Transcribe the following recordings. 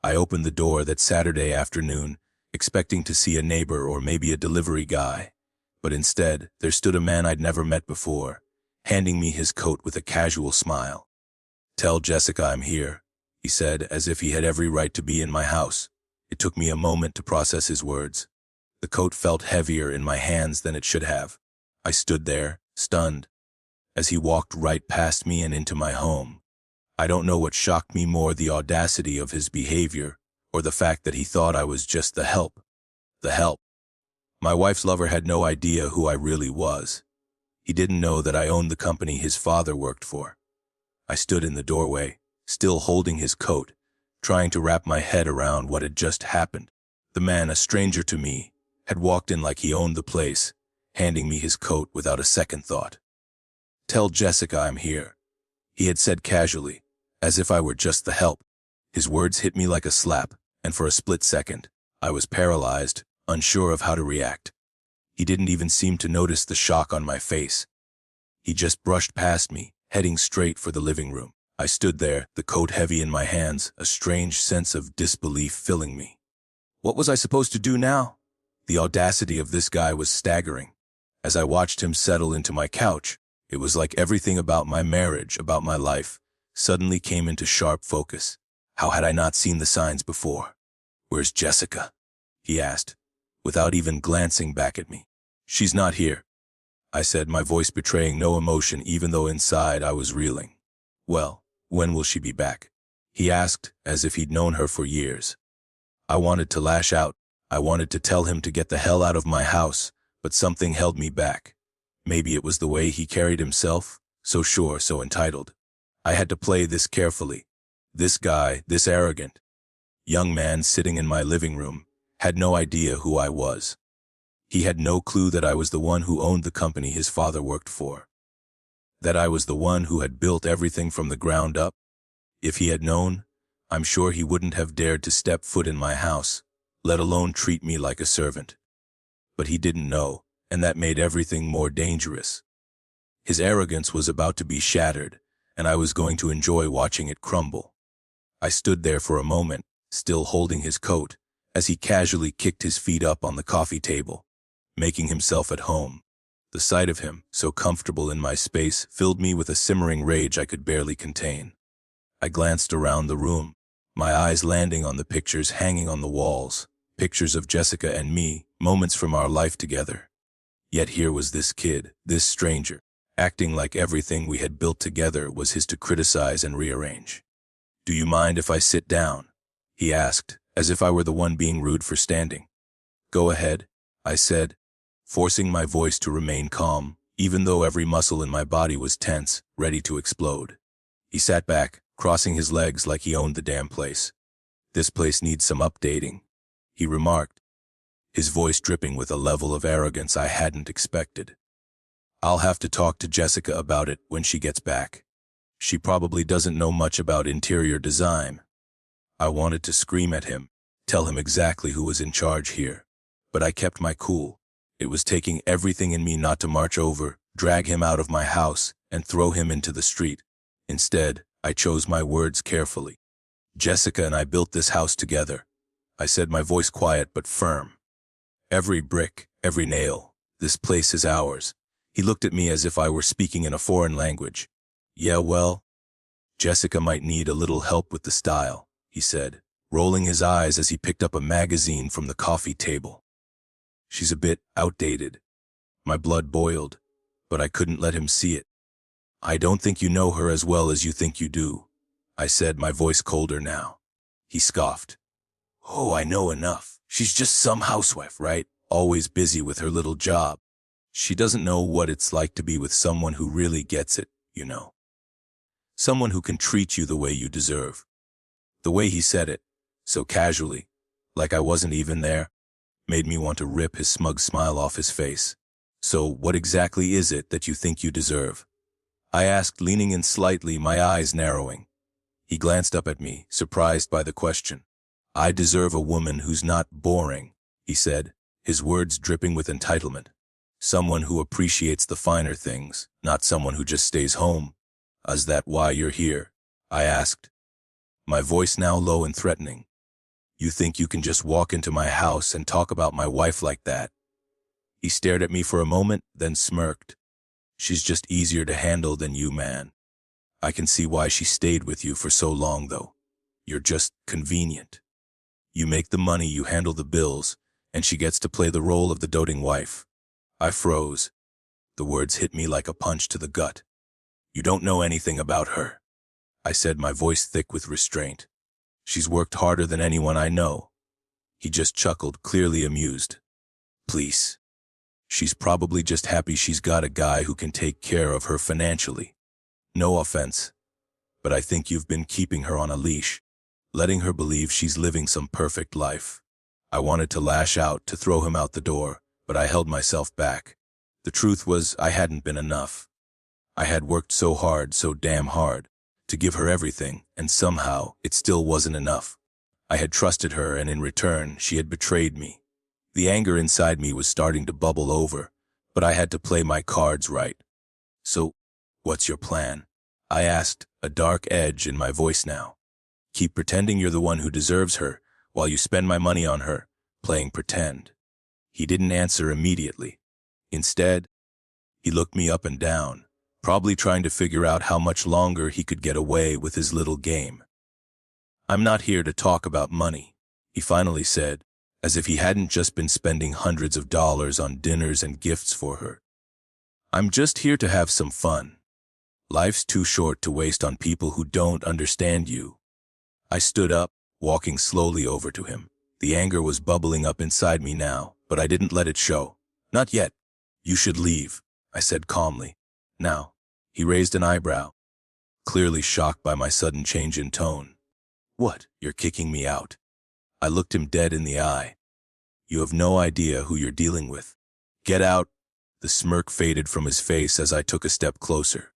I opened the door that Saturday afternoon, expecting to see a neighbor or maybe a delivery guy. But instead, there stood a man I'd never met before, handing me his coat with a casual smile. "Tell Jessica I'm here," he said, as if he had every right to be in my house. It took me a moment to process his words. The coat felt heavier in my hands than it should have. I stood there, stunned, as he walked right past me and into my home. I don't know what shocked me more, the audacity of his behavior, or the fact that he thought I was just the help. The help. My wife's lover had no idea who I really was. He didn't know that I owned the company his father worked for. I stood in the doorway, still holding his coat, trying to wrap my head around what had just happened. The man, a stranger to me, had walked in like he owned the place, handing me his coat without a second thought. "Tell Jessica I'm here," he had said casually, as if I were just the help. His words hit me like a slap, and for a split second, I was paralyzed, unsure of how to react. He didn't even seem to notice the shock on my face. He just brushed past me, heading straight for the living room. I stood there, the coat heavy in my hands, a strange sense of disbelief filling me. What was I supposed to do now? The audacity of this guy was staggering. As I watched him settle into my couch, it was like everything about my marriage, about my life, suddenly came into sharp focus. How had I not seen the signs before? "Where's Jessica?" he asked, without even glancing back at me. "She's not here," I said, my voice betraying no emotion even though inside I was reeling. "Well, when will she be back?" he asked, as if he'd known her for years. I wanted to lash out. I wanted to tell him to get the hell out of my house, but something held me back. Maybe it was the way he carried himself, so sure, so entitled. I had to play this carefully. This guy, this arrogant young man sitting in my living room, had no idea who I was. He had no clue that I was the one who owned the company his father worked for. That I was the one who had built everything from the ground up. If he had known, I'm sure he wouldn't have dared to step foot in my house, let alone treat me like a servant. But he didn't know, and that made everything more dangerous. His arrogance was about to be shattered, and I was going to enjoy watching it crumble. I stood there for a moment, still holding his coat, as he casually kicked his feet up on the coffee table, making himself at home. The sight of him, so comfortable in my space, filled me with a simmering rage I could barely contain. I glanced around the room, my eyes landing on the pictures hanging on the walls, pictures of Jessica and me, moments from our life together. Yet here was this kid, this stranger, acting like everything we had built together was his to criticize and rearrange. "Do you mind if I sit down?" he asked, as if I were the one being rude for standing. "Go ahead," I said, forcing my voice to remain calm, even though every muscle in my body was tense, ready to explode. He sat back, crossing his legs like he owned the damn place. "This place needs some updating," he remarked, his voice dripping with a level of arrogance I hadn't expected. "I'll have to talk to Jessica about it when she gets back. She probably doesn't know much about interior design." I wanted to scream at him, tell him exactly who was in charge here, but I kept my cool. It was taking everything in me not to march over, drag him out of my house, and throw him into the street. Instead, I chose my words carefully. "Jessica and I built this house together," I said, my voice quiet but firm. "Every brick, every nail. This place is ours." He looked at me as if I were speaking in a foreign language. "Yeah, well, Jessica might need a little help with the style," he said, rolling his eyes as he picked up a magazine from the coffee table. "She's a bit outdated." My blood boiled, but I couldn't let him see it. "I don't think you know her as well as you think you do," I said, my voice colder now. He scoffed. "Oh, I know enough. She's just some housewife, right? Always busy with her little job. She doesn't know what it's like to be with someone who really gets it, you know. Someone who can treat you the way you deserve." The way he said it, so casually, like I wasn't even there, made me want to rip his smug smile off his face. "So what exactly is it that you think you deserve?" I asked, leaning in slightly, my eyes narrowing. He glanced up at me, surprised by the question. "I deserve a woman who's not boring," he said, his words dripping with entitlement. "Someone who appreciates the finer things, not someone who just stays home." "Is that why you're here?" I asked, my voice now low and threatening. You think you can just walk into my house and talk about my wife like that?" He stared at me for a moment, then smirked. "She's just easier to handle than you, man. I can see why she stayed with you for so long, though. You're just convenient. You make the money, you handle the bills, and she gets to play the role of the doting wife." I froze. The words hit me like a punch to the gut. "You don't know anything about her," I said, my voice thick with restraint. "She's worked harder than anyone I know." He just chuckled, clearly amused. "Please. She's probably just happy she's got a guy who can take care of her financially. No offense, but I think you've been keeping her on a leash, letting her believe she's living some perfect life." I wanted to lash out, to throw him out the door, but I held myself back. The truth was, I hadn't been enough. I had worked so hard, so damn hard, to give her everything, and somehow it still wasn't enough. I had trusted her, and in return, she had betrayed me. The anger inside me was starting to bubble over, but I had to play my cards right. "So, what's your plan?" I asked, a dark edge in my voice now. "Keep pretending you're the one who deserves her, while you spend my money on her, playing pretend." He didn't answer immediately. Instead, he looked me up and down, probably trying to figure out how much longer he could get away with his little game. "I'm not here to talk about money," he finally said, as if he hadn't just been spending hundreds of dollars on dinners and gifts for her. "I'm just here to have some fun. Life's too short to waste on people who don't understand you." I stood up, walking slowly over to him. The anger was bubbling up inside me now, but I didn't let it show. "Not yet. You should leave," I said calmly. "Now." He raised an eyebrow, clearly shocked by my sudden change in tone. "What, you're kicking me out?" I looked him dead in the eye. "You have no idea who you're dealing with. Get out." The smirk faded from his face as I took a step closer.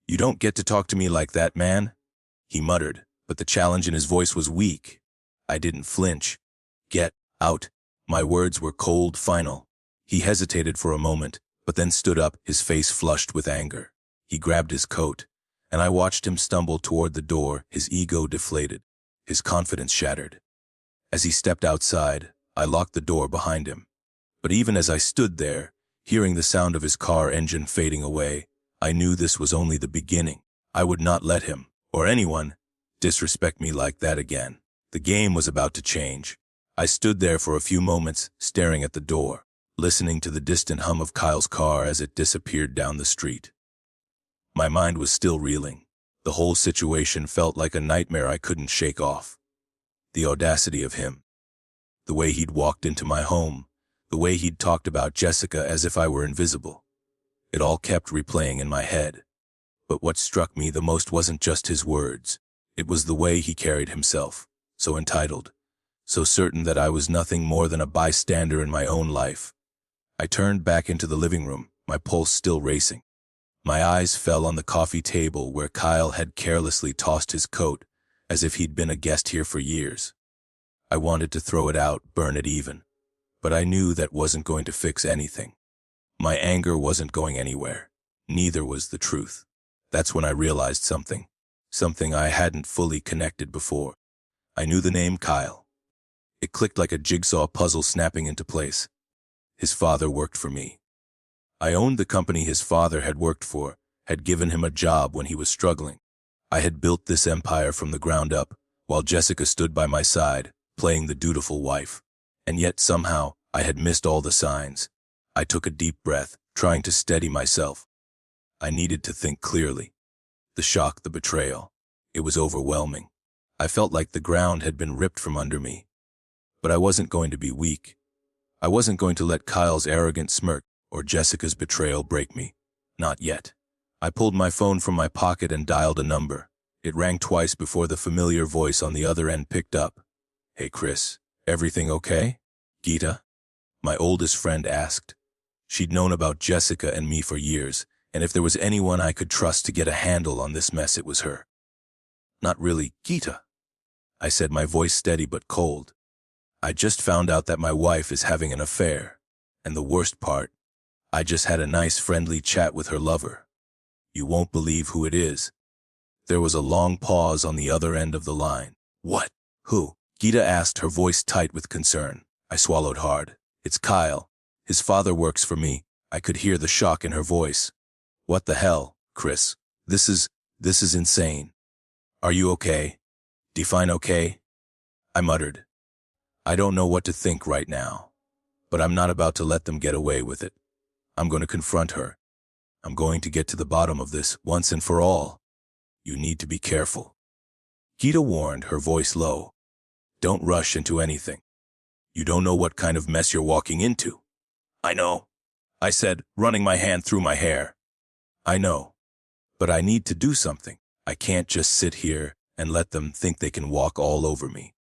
"You don't get to talk to me like that, man," he muttered, but the challenge in his voice was weak. I didn't flinch. "Get out." My words were cold, final. He hesitated for a moment, but then stood up, his face flushed with anger. He grabbed his coat, and I watched him stumble toward the door, his ego deflated, his confidence shattered. As he stepped outside, I locked the door behind him. But even as I stood there, hearing the sound of his car engine fading away, I knew this was only the beginning. I would not let him, or anyone, disrespect me like that again. The game was about to change. I stood there for a few moments, staring at the door, listening to the distant hum of Kyle's car as it disappeared down the street. My mind was still reeling. The whole situation felt like a nightmare I couldn't shake off. The audacity of him. The way he'd walked into my home. The way he'd talked about Jessica as if I were invisible. It all kept replaying in my head. But what struck me the most wasn't just his words. It was the way he carried himself. So entitled. So certain that I was nothing more than a bystander in my own life. I turned back into the living room, my pulse still racing. My eyes fell on the coffee table where Kyle had carelessly tossed his coat, as if he'd been a guest here for years. I wanted to throw it out, burn it even. But I knew that wasn't going to fix anything. My anger wasn't going anywhere. Neither was the truth. That's when I realized something. Something I hadn't fully connected before. I knew the name Kyle. It clicked like a jigsaw puzzle snapping into place. His father worked for me. I owned the company his father had worked for, had given him a job when he was struggling. I had built this empire from the ground up, while Jessica stood by my side, playing the dutiful wife. And yet somehow, I had missed all the signs. I took a deep breath, trying to steady myself. I needed to think clearly. The shock, the betrayal. It was overwhelming. I felt like the ground had been ripped from under me. But I wasn't going to be weak. I wasn't going to let Kyle's arrogant smirk or Jessica's betrayal break me. Not yet. I pulled my phone from my pocket and dialed a number. It rang twice before the familiar voice on the other end picked up. "Hey Chris, everything okay?" "Geeta?" my oldest friend asked. She'd known about Jessica and me for years, and if there was anyone I could trust to get a handle on this mess, it was her. "Not really, Geeta," I said, my voice steady but cold. "I just found out that my wife is having an affair. And the worst part, I just had a nice friendly chat with her lover. You won't believe who it is." There was a long pause on the other end of the line. "What? Who?" Gita asked, her voice tight with concern. I swallowed hard. It's Kyle. His father works for me. I could hear the shock in her voice. What the hell, Chris? This is insane. Are you okay? Define okay? I muttered. I don't know what to think right now, but I'm not about to let them get away with it. I'm going to confront her. I'm going to get to the bottom of this once and for all. You need to be careful. Gita warned, her voice low. Don't rush into anything. You don't know what kind of mess you're walking into. I know, I said, running my hand through my hair. I know, but I need to do something. I can't just sit here and let them think they can walk all over me.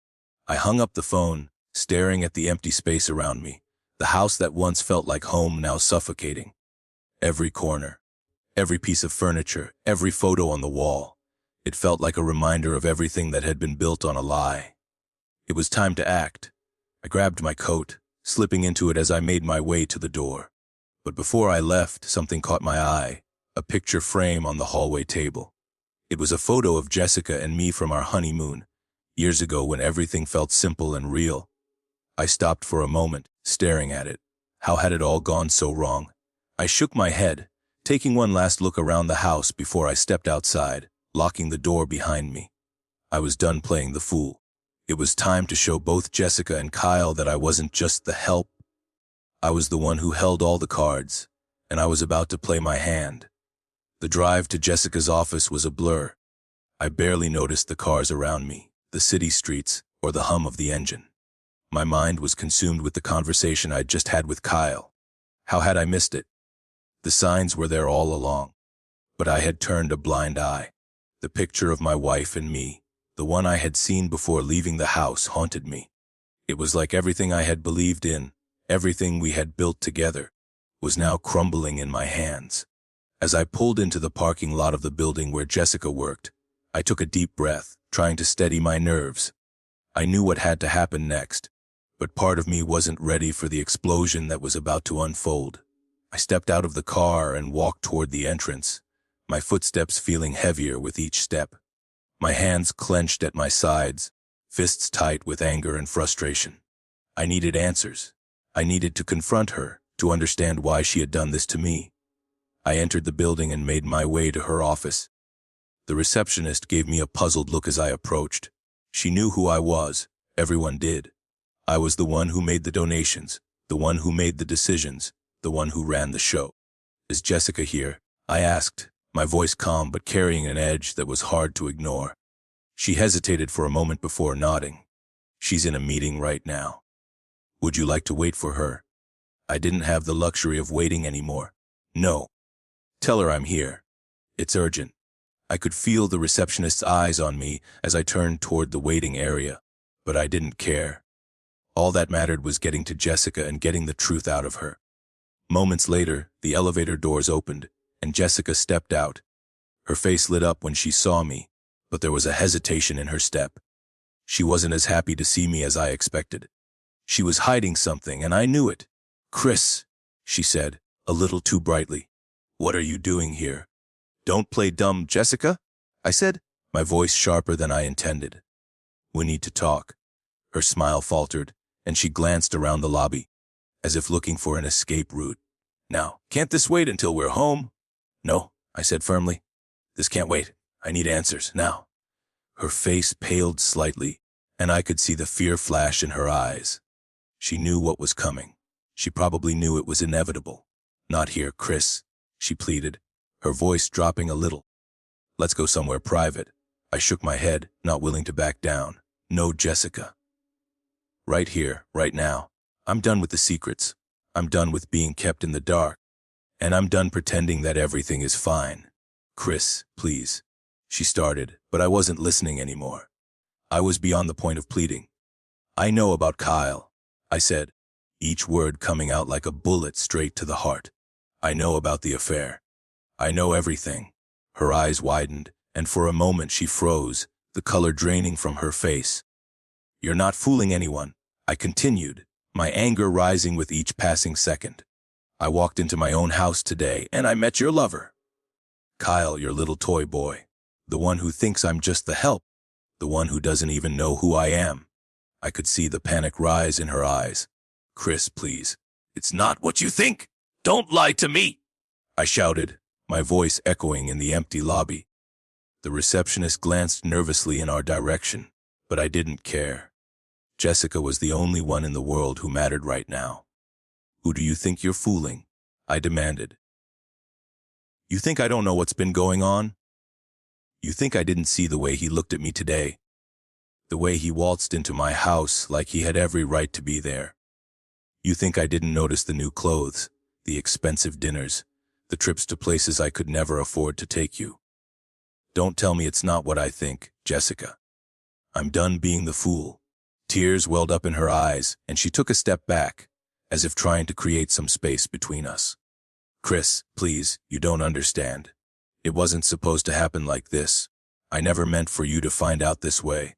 I hung up the phone, staring at the empty space around me, the house that once felt like home now suffocating. Every corner, every piece of furniture, every photo on the wall. It felt like a reminder of everything that had been built on a lie. It was time to act. I grabbed my coat, slipping into it as I made my way to the door. But before I left, something caught my eye, a picture frame on the hallway table. It was a photo of Jessica and me from our honeymoon, years ago when everything felt simple and real. I stopped for a moment, staring at it. How had it all gone so wrong? I shook my head, taking one last look around the house before I stepped outside, locking the door behind me. I was done playing the fool. It was time to show both Jessica and Kyle that I wasn't just the help. I was the one who held all the cards, and I was about to play my hand. The drive to Jessica's office was a blur. I barely noticed the cars around me, the city streets, or the hum of the engine. My mind was consumed with the conversation I'd just had with Kyle. How had I missed it? The signs were there all along, but I had turned a blind eye. The picture of my wife and me, the one I had seen before leaving the house, haunted me. It was like everything I had believed in, everything we had built together, was now crumbling in my hands. As I pulled into the parking lot of the building where Jessica worked, I took a deep breath, trying to steady my nerves. I knew what had to happen next, but part of me wasn't ready for the explosion that was about to unfold. I stepped out of the car and walked toward the entrance, my footsteps feeling heavier with each step. My hands clenched at my sides, fists tight with anger and frustration. I needed answers. I needed to confront her, to understand why she had done this to me. I entered the building and made my way to her office. The receptionist gave me a puzzled look as I approached. She knew who I was. Everyone did. I was the one who made the donations, the one who made the decisions, the one who ran the show. Is Jessica here? I asked, my voice calm but carrying an edge that was hard to ignore. She hesitated for a moment before nodding. She's in a meeting right now. Would you like to wait for her? I didn't have the luxury of waiting anymore. No. Tell her I'm here. It's urgent. I could feel the receptionist's eyes on me as I turned toward the waiting area, but I didn't care. All that mattered was getting to Jessica and getting the truth out of her. Moments later, the elevator doors opened, and Jessica stepped out. Her face lit up when she saw me, but there was a hesitation in her step. She wasn't as happy to see me as I expected. She was hiding something, and I knew it. Chris, she said, a little too brightly. What are you doing here? Don't play dumb, Jessica, I said, my voice sharper than I intended. We need to talk. Her smile faltered, and she glanced around the lobby, as if looking for an escape route. Now, can't this wait until we're home? No, I said firmly. This can't wait. I need answers, now. Her face paled slightly, and I could see the fear flash in her eyes. She knew what was coming. She probably knew it was inevitable. Not here, Chris, she pleaded, her voice dropping a little. Let's go somewhere private. I shook my head, not willing to back down. No, Jessica. Right here, right now. I'm done with the secrets. I'm done with being kept in the dark. And I'm done pretending that everything is fine. Chris, please. She started, but I wasn't listening anymore. I was beyond the point of pleading. I know about Kyle, I said, each word coming out like a bullet straight to the heart. I know about the affair. I know everything. Her eyes widened, and for a moment she froze, the color draining from her face. You're not fooling anyone, I continued, my anger rising with each passing second. I walked into my own house today, and I met your lover. Kyle, your little toy boy. The one who thinks I'm just the help. The one who doesn't even know who I am. I could see the panic rise in her eyes. "Chris, please. It's not what you think. Don't lie to me," I shouted, my voice echoing in the empty lobby. The receptionist glanced nervously in our direction, but I didn't care. Jessica was the only one in the world who mattered right now. "Who do you think you're fooling?" I demanded. "You think I don't know what's been going on? You think I didn't see the way he looked at me today? The way he waltzed into my house like he had every right to be there? You think I didn't notice the new clothes, the expensive dinners, the trips to places I could never afford to take you? Don't tell me it's not what I think, Jessica. I'm done being the fool." Tears welled up in her eyes, and she took a step back, as if trying to create some space between us. "Chris, please, you don't understand. It wasn't supposed to happen like this. I never meant for you to find out this way."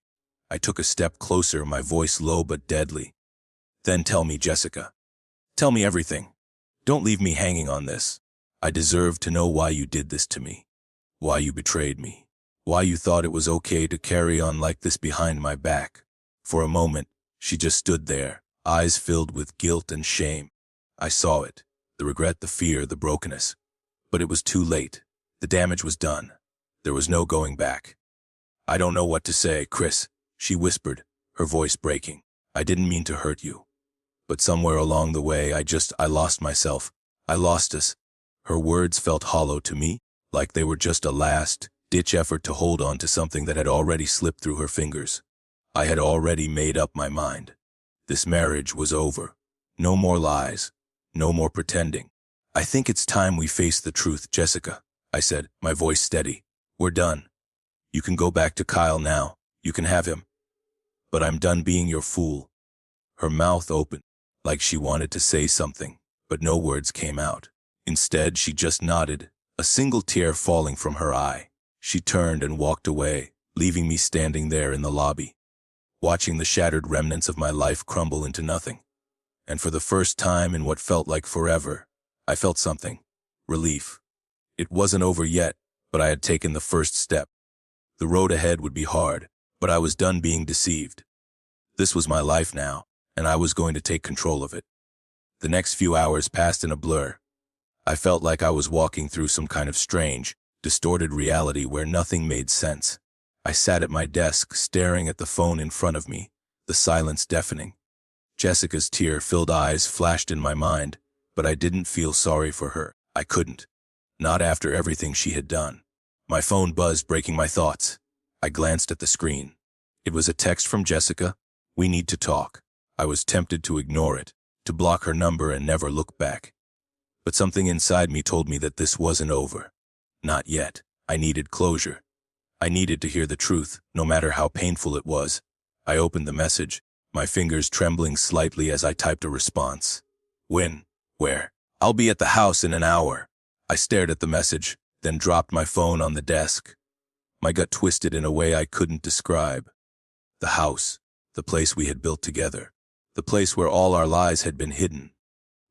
I took a step closer, my voice low but deadly. "Then tell me, Jessica. Tell me everything. Don't leave me hanging on this. I deserve to know why you did this to me. Why you betrayed me. Why you thought it was okay to carry on like this behind my back." For a moment, she just stood there, eyes filled with guilt and shame. I saw it, the regret, the fear, the brokenness. But it was too late. The damage was done. There was no going back. "I don't know what to say, Chris," she whispered, her voice breaking. "I didn't mean to hurt you. But somewhere along the way, I lost myself. I lost us." Her words felt hollow to me, like they were just a last-ditch effort to hold on to something that had already slipped through her fingers. I had already made up my mind. This marriage was over. No more lies. No more pretending. "I think it's time we face the truth, Jessica," I said, my voice steady. "We're done. You can go back to Kyle now. You can have him. But I'm done being your fool." Her mouth opened, like she wanted to say something, but no words came out. Instead, she just nodded, a single tear falling from her eye. She turned and walked away, leaving me standing there in the lobby, watching the shattered remnants of my life crumble into nothing. And for the first time in what felt like forever, I felt something. Relief. It wasn't over yet, but I had taken the first step. The road ahead would be hard, but I was done being deceived. This was my life now, and I was going to take control of it. The next few hours passed in a blur. I felt like I was walking through some kind of strange, distorted reality where nothing made sense. I sat at my desk, staring at the phone in front of me, the silence deafening. Jessica's tear-filled eyes flashed in my mind, but I didn't feel sorry for her. I couldn't. Not after everything she had done. My phone buzzed, breaking my thoughts. I glanced at the screen. It was a text from Jessica. "We need to talk." I was tempted to ignore it, to block her number and never look back. But something inside me told me that this wasn't over. Not yet. I needed closure. I needed to hear the truth, no matter how painful it was. I opened the message, my fingers trembling slightly as I typed a response. "When? Where?" "I'll be at the house in an hour." I stared at the message, then dropped my phone on the desk. My gut twisted in a way I couldn't describe. The house, the place we had built together, the place where all our lies had been hidden,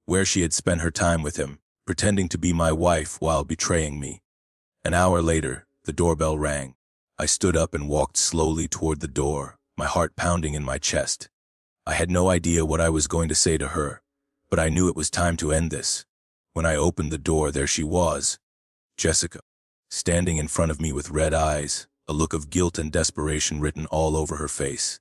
where she had spent her time with him, pretending to be my wife while betraying me. An hour later, the doorbell rang. I stood up and walked slowly toward the door, my heart pounding in my chest. I had no idea what I was going to say to her, but I knew it was time to end this. When I opened the door, there she was, Jessica, standing in front of me with red eyes, a look of guilt and desperation written all over her face.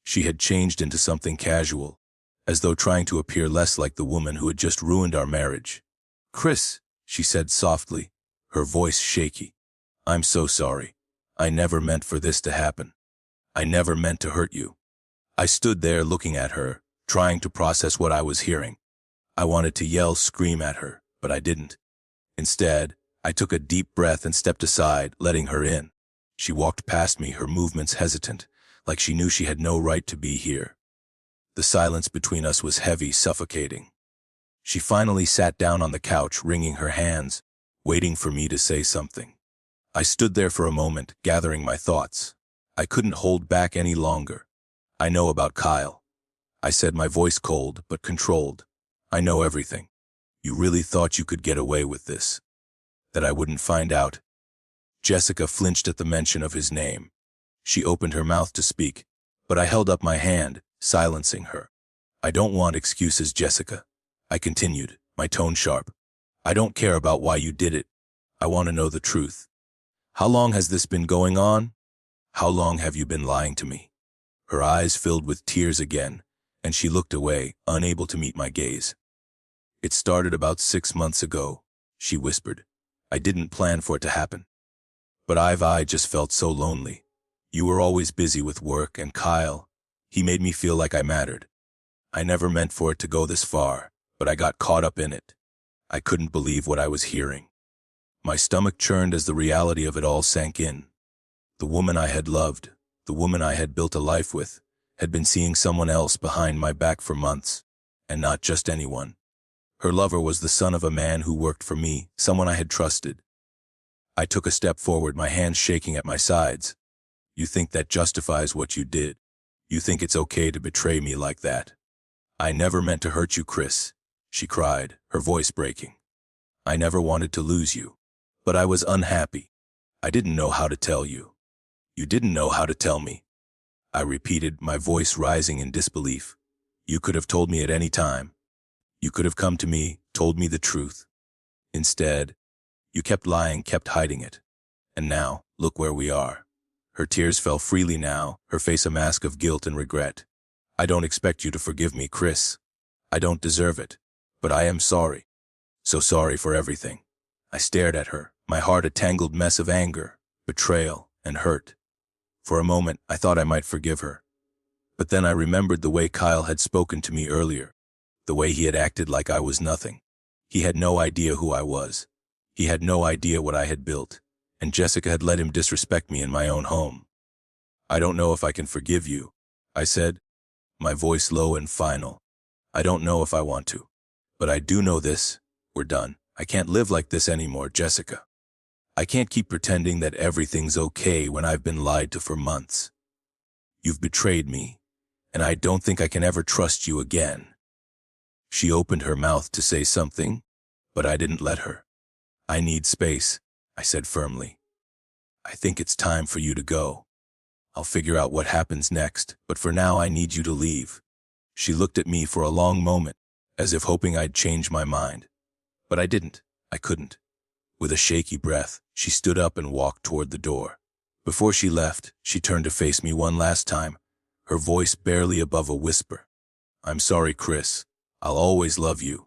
She had changed into something casual, as though trying to appear less like the woman who had just ruined our marriage. "Chris," she said softly, her voice shaky. "I'm so sorry. I never meant for this to happen. I never meant to hurt you." I stood there looking at her, trying to process what I was hearing. I wanted to yell, scream at her, but I didn't. Instead, I took a deep breath and stepped aside, letting her in. She walked past me, her movements hesitant, like she knew she had no right to be here. The silence between us was heavy, suffocating. She finally sat down on the couch, wringing her hands, waiting for me to say something. I stood there for a moment, gathering my thoughts. I couldn't hold back any longer. "I know about Kyle," I said, my voice cold but controlled. "I know everything. You really thought you could get away with this? That I wouldn't find out?" Jessica flinched at the mention of his name. She opened her mouth to speak, But I held up my hand, silencing her. I don't want excuses, Jessica. I continued, my tone sharp. I don't care about why you did it. I want to know the truth. How long has this been going on? How long have you been lying to me? Her eyes filled with tears again, and she looked away, unable to meet my gaze. It started about 6 months ago, she whispered. I didn't plan for it to happen. But I just felt so lonely. You were always busy with work, and Kyle, he made me feel like I mattered. I never meant for it to go this far, but I got caught up in it. I couldn't believe what I was hearing. My stomach churned as the reality of it all sank in. The woman I had loved, the woman I had built a life with, had been seeing someone else behind my back for months, and not just anyone. Her lover was the son of a man who worked for me, someone I had trusted. I took a step forward, my hands shaking at my sides. You think that justifies what you did? You think it's okay to betray me like that? I never meant to hurt you, Chris, she cried, her voice breaking. I never wanted to lose you. But I was unhappy. I didn't know how to tell you. You didn't know how to tell me. I repeated, my voice rising in disbelief. You could have told me at any time. You could have come to me, told me the truth. Instead, you kept lying, kept hiding it. And now, look where we are. Her tears fell freely now, her face a mask of guilt and regret. I don't expect you to forgive me, Chris. I don't deserve it. But I am sorry. So sorry for everything. I stared at her, my heart a tangled mess of anger, betrayal, and hurt. For a moment, I thought I might forgive her. But then I remembered the way Kyle had spoken to me earlier, the way he had acted like I was nothing. He had no idea who I was. He had no idea what I had built, and Jessica had let him disrespect me in my own home. I don't know if I can forgive you, I said, my voice low and final. I don't know if I want to. But I do know this. We're done. I can't live like this anymore, Jessica. I can't keep pretending that everything's okay when I've been lied to for months. You've betrayed me, and I don't think I can ever trust you again. She opened her mouth to say something, but I didn't let her. I need space, I said firmly. I think it's time for you to go. I'll figure out what happens next, but for now I need you to leave. She looked at me for a long moment, as if hoping I'd change my mind. But I didn't. I couldn't. With a shaky breath, she stood up and walked toward the door. Before she left, she turned to face me one last time, her voice barely above a whisper. I'm sorry, Chris. I'll always love you.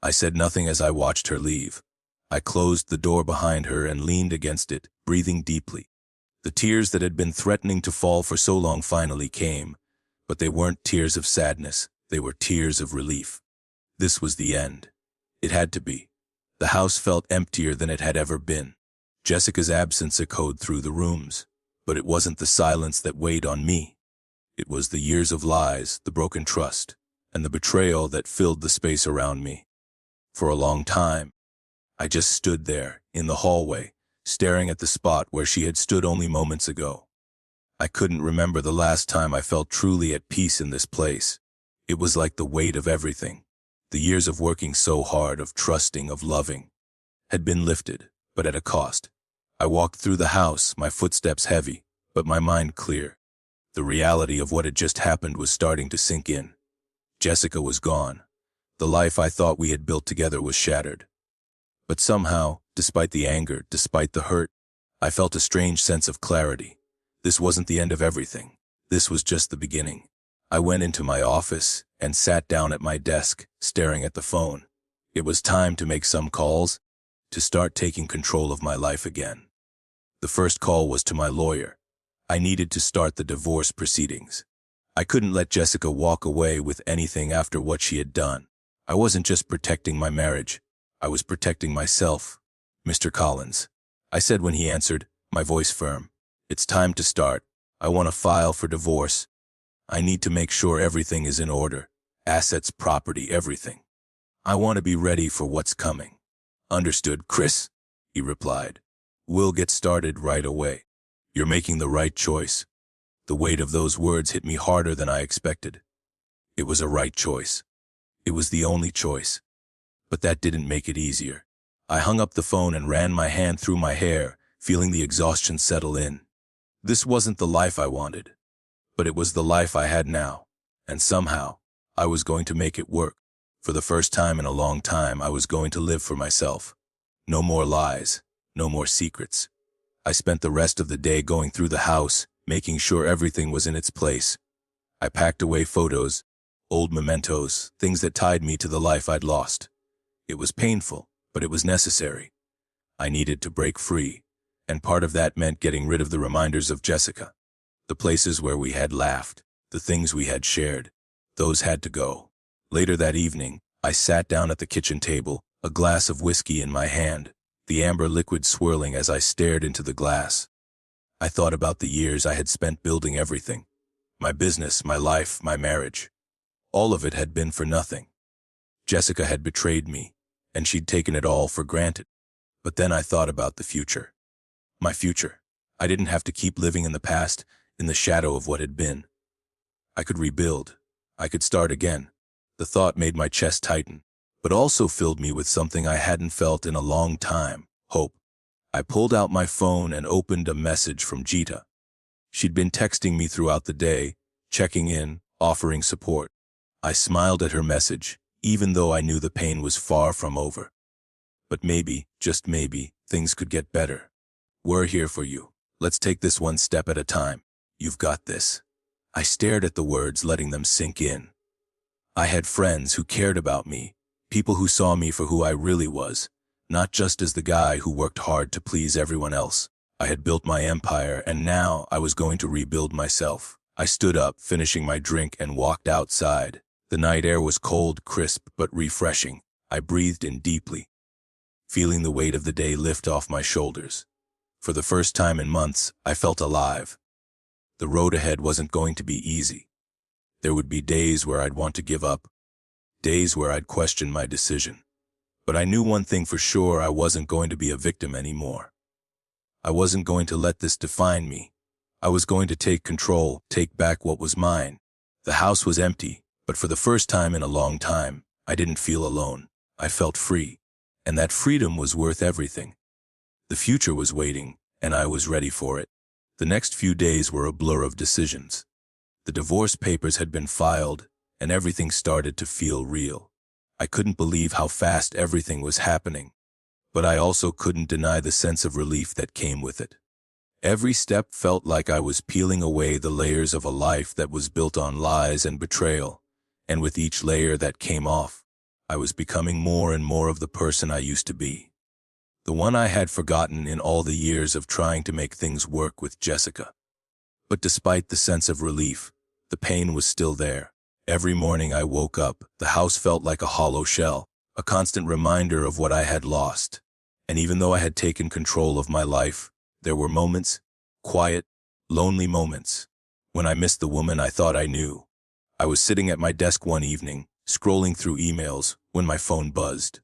I said nothing as I watched her leave. I closed the door behind her and leaned against it, breathing deeply. The tears that had been threatening to fall for so long finally came, but they weren't tears of sadness, they were tears of relief. This was the end. It had to be. The house felt emptier than it had ever been. Jessica's absence echoed through the rooms, but it wasn't the silence that weighed on me. It was the years of lies, the broken trust, and the betrayal that filled the space around me. For a long time, I just stood there, in the hallway, staring at the spot where she had stood only moments ago. I couldn't remember the last time I felt truly at peace in this place. It was like the weight of everything. The years of working so hard, of trusting, of loving, had been lifted, but at a cost. I walked through the house, my footsteps heavy, but my mind clear. The reality of what had just happened was starting to sink in. Jessica was gone. The life I thought we had built together was shattered. But somehow, despite the anger, despite the hurt, I felt a strange sense of clarity. This wasn't the end of everything. This was just the beginning. I went into my office and sat down at my desk, staring at the phone. It was time to make some calls, to start taking control of my life again. The first call was to my lawyer. I needed to start the divorce proceedings. I couldn't let Jessica walk away with anything after what she had done. I wasn't just protecting my marriage. I was protecting myself. Mr. Collins, I said when he answered, my voice firm. It's time to start. I want to file for divorce. I need to make sure everything is in order. Assets, property, everything. I want to be ready for what's coming. Understood, Chris, he replied. We'll get started right away. You're making the right choice. The weight of those words hit me harder than I expected. It was a right choice. It was the only choice. But that didn't make it easier. I hung up the phone and ran my hand through my hair, feeling the exhaustion settle in. This wasn't the life I wanted. But it was the life I had now, and somehow, I was going to make it work. For the first time in a long time, I was going to live for myself. No more lies, no more secrets. I spent the rest of the day going through the house, making sure everything was in its place. I packed away photos, old mementos, things that tied me to the life I'd lost. It was painful, but it was necessary. I needed to break free, and part of that meant getting rid of the reminders of Jessica. The places where we had laughed, the things we had shared, those had to go. Later that evening, I sat down at the kitchen table, a glass of whiskey in my hand, the amber liquid swirling as I stared into the glass. I thought about the years I had spent building everything. My business, my life, my marriage. All of it had been for nothing. Jessica had betrayed me, and she'd taken it all for granted. But then I thought about the future. My future. I didn't have to keep living in the past, in the shadow of what had been. I could rebuild. I could start again. The thought made my chest tighten, but also filled me with something I hadn't felt in a long time, hope. I pulled out my phone and opened a message from Jita. She'd been texting me throughout the day, checking in, offering support. I smiled at her message, even though I knew the pain was far from over. But maybe, just maybe, things could get better. We're here for you. Let's take this one step at a time. You've got this. I stared at the words, letting them sink in. I had friends who cared about me, people who saw me for who I really was, not just as the guy who worked hard to please everyone else. I had built my empire, and now I was going to rebuild myself. I stood up, finishing my drink, and walked outside. The night air was cold, crisp, but refreshing. I breathed in deeply, feeling the weight of the day lift off my shoulders. For the first time in months, I felt alive. The road ahead wasn't going to be easy. There would be days where I'd want to give up, days where I'd question my decision. But I knew one thing for sure: I wasn't going to be a victim anymore. I wasn't going to let this define me. I was going to take control, take back what was mine. The house was empty, but for the first time in a long time, I didn't feel alone. I felt free, and that freedom was worth everything. The future was waiting, and I was ready for it. The next few days were a blur of decisions. The divorce papers had been filed, and everything started to feel real. I couldn't believe how fast everything was happening, but I also couldn't deny the sense of relief that came with it. Every step felt like I was peeling away the layers of a life that was built on lies and betrayal, and with each layer that came off, I was becoming more and more of the person I used to be. The one I had forgotten in all the years of trying to make things work with Jessica. But despite the sense of relief, the pain was still there. Every morning I woke up, the house felt like a hollow shell, a constant reminder of what I had lost. And even though I had taken control of my life, there were moments, quiet, lonely moments, when I missed the woman I thought I knew. I was sitting at my desk one evening, scrolling through emails, when my phone buzzed.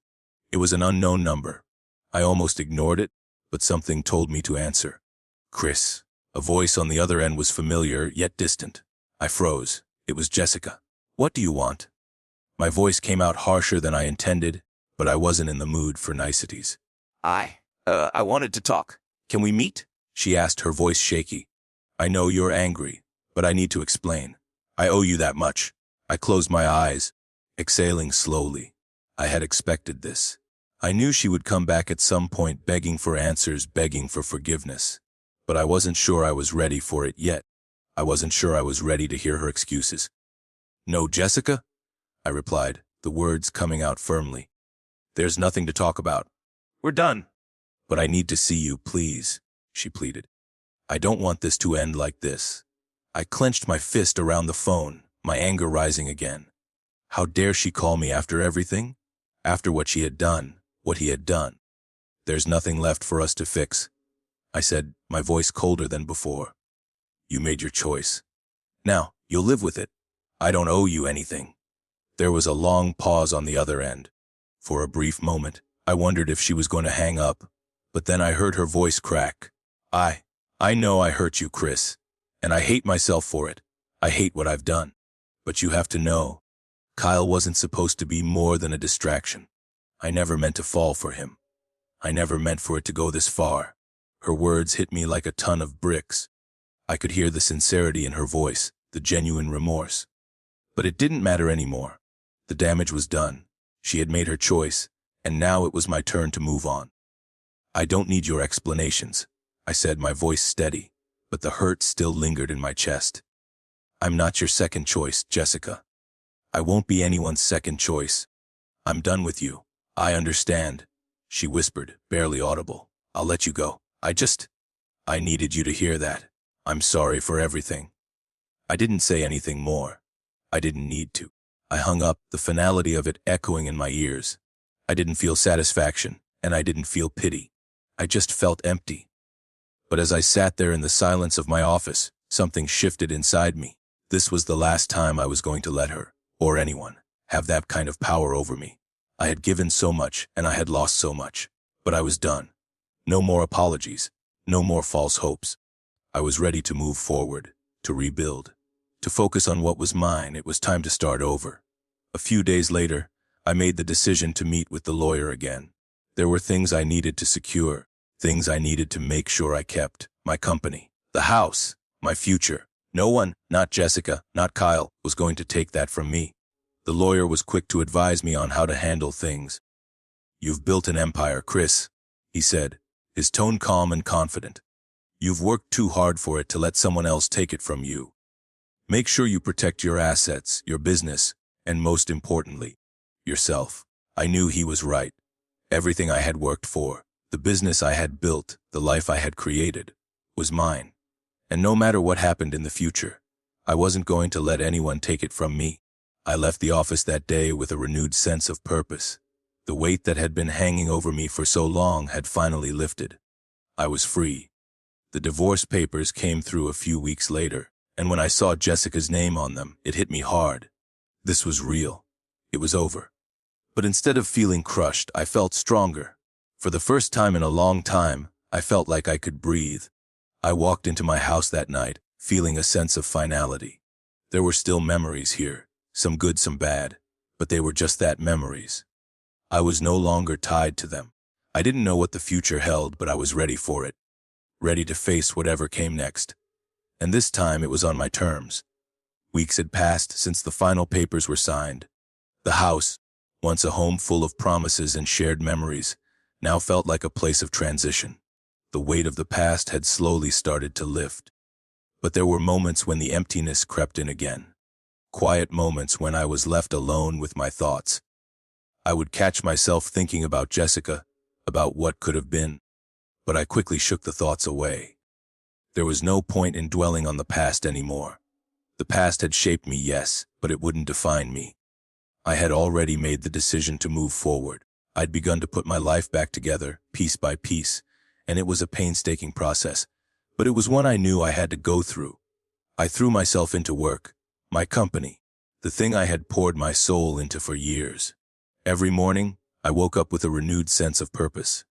It was an unknown number. I almost ignored it, but something told me to answer. Chris. A voice on the other end was familiar, yet distant. I froze. It was Jessica. What do you want? My voice came out harsher than I intended, but I wasn't in the mood for niceties. I wanted to talk. Can we meet? She asked, her voice shaky. I know you're angry, but I need to explain. I owe you that much. I closed my eyes, exhaling slowly. I had expected this. I knew she would come back at some point, begging for answers, begging for forgiveness. But I wasn't sure I was ready for it yet. I wasn't sure I was ready to hear her excuses. No, Jessica? I replied, the words coming out firmly. There's nothing to talk about. We're done. But I need to see you, please, she pleaded. I don't want this to end like this. I clenched my fist around the phone, my anger rising again. How dare she call me after everything? After what she had done, what he had done. There's nothing left for us to fix, I said, my voice colder than before. You made your choice. Now, you'll live with it. I don't owe you anything. There was a long pause on the other end. For a brief moment, I wondered if she was going to hang up, but then I heard her voice crack. I know I hurt you, Chris, and I hate myself for it. I hate what I've done. But you have to know, Kyle wasn't supposed to be more than a distraction. I never meant to fall for him. I never meant for it to go this far. Her words hit me like a ton of bricks. I could hear the sincerity in her voice, the genuine remorse. But it didn't matter anymore. The damage was done. She had made her choice, and now it was my turn to move on. I don't need your explanations, I said, my voice steady, but the hurt still lingered in my chest. I'm not your second choice, Jessica. I won't be anyone's second choice. I'm done with you. I understand, she whispered, barely audible. I'll let you go. I needed you to hear that. I'm sorry for everything. I didn't say anything more. I didn't need to. I hung up, the finality of it echoing in my ears. I didn't feel satisfaction, and I didn't feel pity. I just felt empty. But as I sat there in the silence of my office, something shifted inside me. This was the last time I was going to let her, or anyone, have that kind of power over me. I had given so much, and I had lost so much. But I was done. No more apologies. No more false hopes. I was ready to move forward, to rebuild, to focus on what was mine. It was time to start over. A few days later, I made the decision to meet with the lawyer again. There were things I needed to secure, things I needed to make sure I kept: my company, the house, my future. No one, not Jessica, not Kyle, was going to take that from me. The lawyer was quick to advise me on how to handle things. You've built an empire, Chris, he said, his tone calm and confident. You've worked too hard for it to let someone else take it from you. Make sure you protect your assets, your business, and most importantly, yourself. I knew he was right. Everything I had worked for, the business I had built, the life I had created, was mine. And no matter what happened in the future, I wasn't going to let anyone take it from me. I left the office that day with a renewed sense of purpose. The weight that had been hanging over me for so long had finally lifted. I was free. The divorce papers came through a few weeks later, and when I saw Jessica's name on them, it hit me hard. This was real. It was over. But instead of feeling crushed, I felt stronger. For the first time in a long time, I felt like I could breathe. I walked into my house that night, feeling a sense of finality. There were still memories here, some good, some bad, but they were just that, memories. I was no longer tied to them. I didn't know what the future held, but I was ready for it, ready to face whatever came next. And this time it was on my terms. Weeks had passed since the final papers were signed. The house, once a home full of promises and shared memories, now felt like a place of transition. The weight of the past had slowly started to lift. But there were moments when the emptiness crept in again. Quiet moments when I was left alone with my thoughts. I would catch myself thinking about Jessica, about what could have been. But I quickly shook the thoughts away. There was no point in dwelling on the past anymore. The past had shaped me, yes, but it wouldn't define me. I had already made the decision to move forward. I'd begun to put my life back together, piece by piece, and it was a painstaking process, but it was one I knew I had to go through. I threw myself into work, my company, the thing I had poured my soul into for years. Every morning, I woke up with a renewed sense of purpose.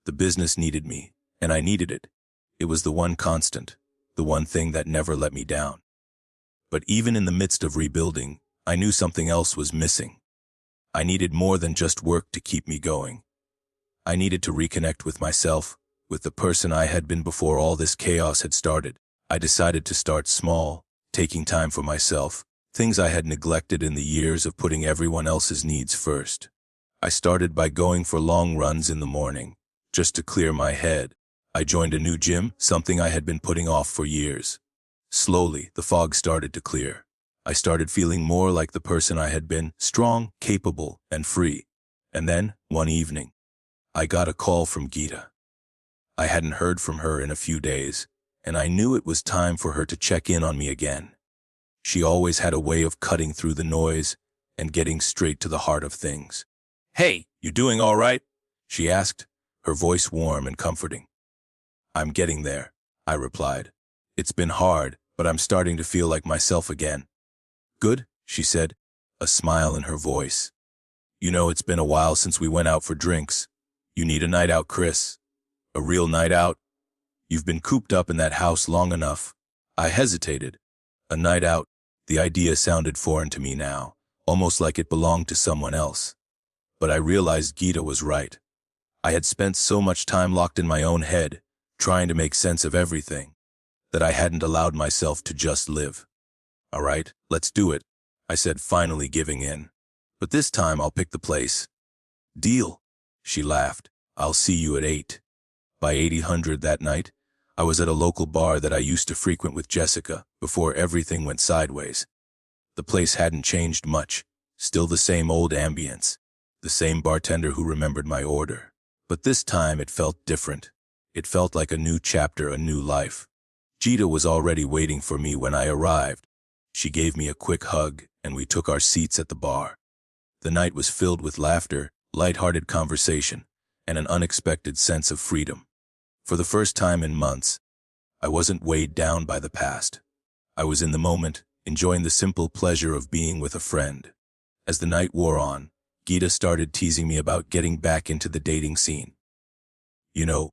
The business needed me, and I needed it. It was the one constant, the one thing that never let me down. But even in the midst of rebuilding, I knew something else was missing. I needed more than just work to keep me going. I needed to reconnect with myself, with the person I had been before all this chaos had started. I decided to start small, taking time for myself, things I had neglected in the years of putting everyone else's needs first. I started by going for long runs in the morning, just to clear my head. I joined a new gym, something I had been putting off for years. Slowly, the fog started to clear. I started feeling more like the person I had been, strong, capable, and free. And then, one evening, I got a call from Geeta. I hadn't heard from her in a few days, and I knew it was time for her to check in on me again. She always had a way of cutting through the noise and getting straight to the heart of things. "Hey, you doing all right?" she asked, her voice warm and comforting. "I'm getting there," I replied. "It's been hard, but I'm starting to feel like myself again." "Good," she said, a smile in her voice. "You know, it's been a while since we went out for drinks. You need a night out, Chris. A real night out. You've been cooped up in that house long enough." I hesitated. A night out, the idea sounded foreign to me now, almost like it belonged to someone else. But I realized Geeta was right. I had spent so much time locked in my own head, trying to make sense of everything, that I hadn't allowed myself to just live. All right, let's do it, I said, finally giving in. But this time I'll pick the place. Deal, she laughed. I'll see you at 8. By 800 that night, I was at a local bar that I used to frequent with Jessica before everything went sideways. The place hadn't changed much, still the same old ambience, the same bartender who remembered my order. But this time it felt different. It felt like a new chapter, a new life. Gita was already waiting for me when I arrived. She gave me a quick hug, and we took our seats at the bar. The night was filled with laughter, light-hearted conversation, and an unexpected sense of freedom. For the first time in months, I wasn't weighed down by the past. I was in the moment, enjoying the simple pleasure of being with a friend. As the night wore on, Gita started teasing me about getting back into the dating scene. You know,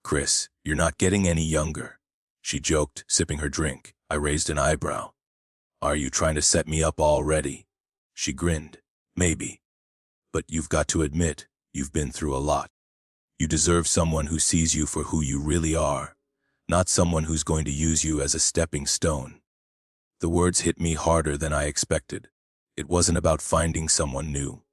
Chris, you're not getting any younger, she joked, sipping her drink. I raised an eyebrow. Are you trying to set me up already? She grinned. Maybe. But you've got to admit, you've been through a lot. You deserve someone who sees you for who you really are, not someone who's going to use you as a stepping stone. The words hit me harder than I expected. It wasn't about finding someone new.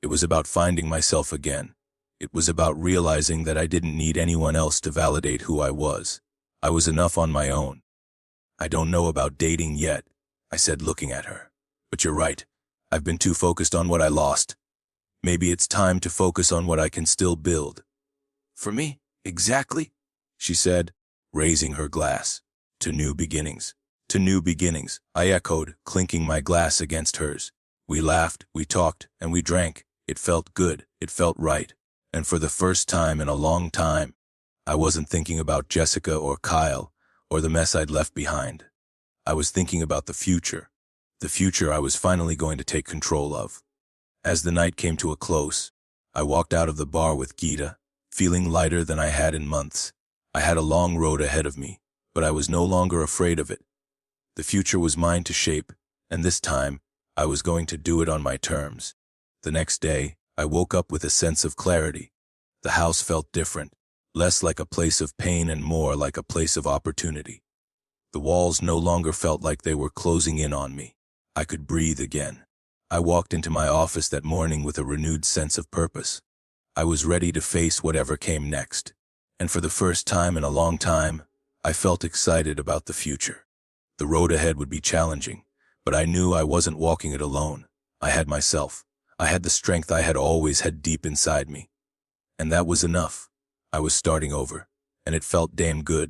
It was about finding myself again. It was about realizing that I didn't need anyone else to validate who I was. I was enough on my own. I don't know about dating yet, I said, looking at her. But you're right. I've been too focused on what I lost. Maybe it's time to focus on what I can still build. For me, exactly, she said, raising her glass. To new beginnings. To new beginnings, I echoed, clinking my glass against hers. We laughed, we talked, and we drank. It felt good, it felt right. And for the first time in a long time, I wasn't thinking about Jessica or Kyle or the mess I'd left behind. I was thinking about the future I was finally going to take control of. As the night came to a close, I walked out of the bar with Gita, feeling lighter than I had in months. I had a long road ahead of me, but I was no longer afraid of it. The future was mine to shape, and this time, I was going to do it on my terms. The next day, I woke up with a sense of clarity. The house felt different, less like a place of pain and more like a place of opportunity. The walls no longer felt like they were closing in on me. I could breathe again. I walked into my office that morning with a renewed sense of purpose. I was ready to face whatever came next. And for the first time in a long time, I felt excited about the future. The road ahead would be challenging, but I knew I wasn't walking it alone. I had myself. I had the strength I had always had deep inside me. And that was enough. I was starting over, and it felt damn good.